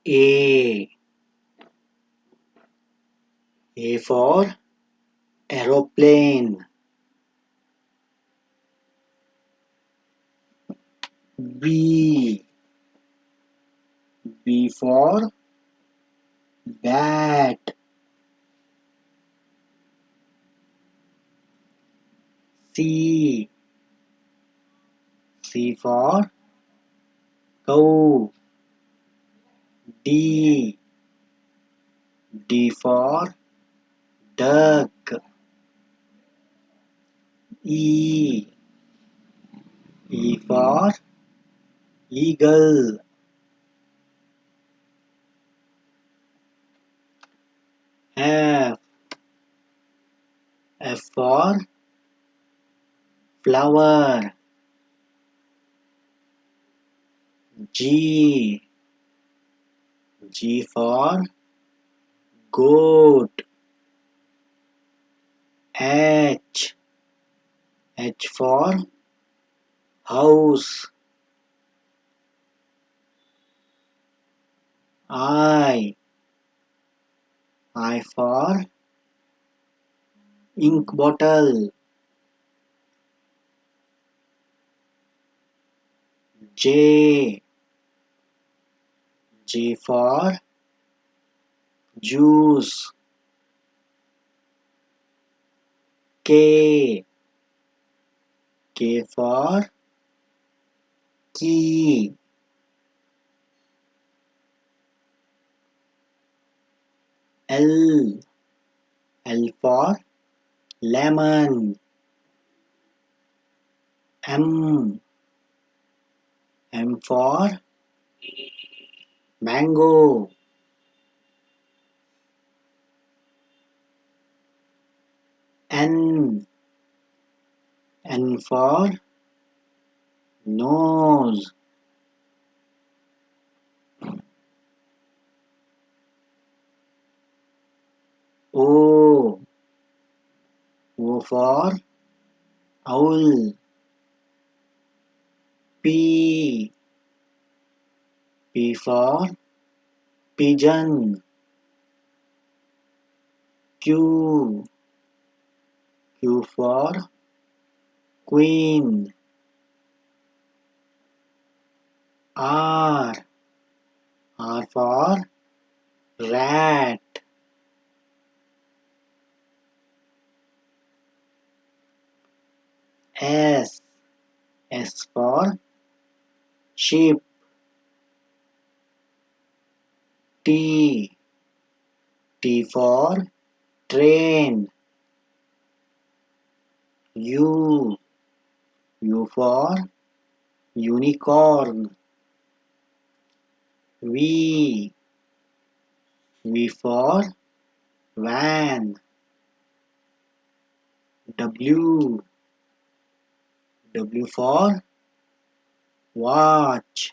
A. A for aeroplane. B. B for bat. C. C for cow. D. D for duck. E. E for eagle. F. F for flower. G. G for goat. H. H for house. I. I for ink bottle. J. J for juice. K. K for key. L. L for lemon. M. M for mango. N. N for nose. O. O for owl. P. P for pigeon. Q. Q for queen. R. R for rat. S. S for sheep. T. T for train. U. U for unicorn. V. V for van. W. W for watch.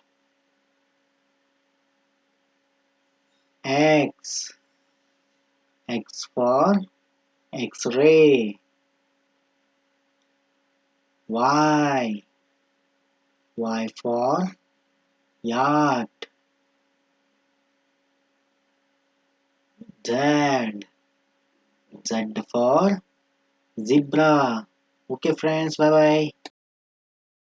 X. X for X-ray. Y. Y for yacht. Z. Z for zebra. Okay friends, bye bye.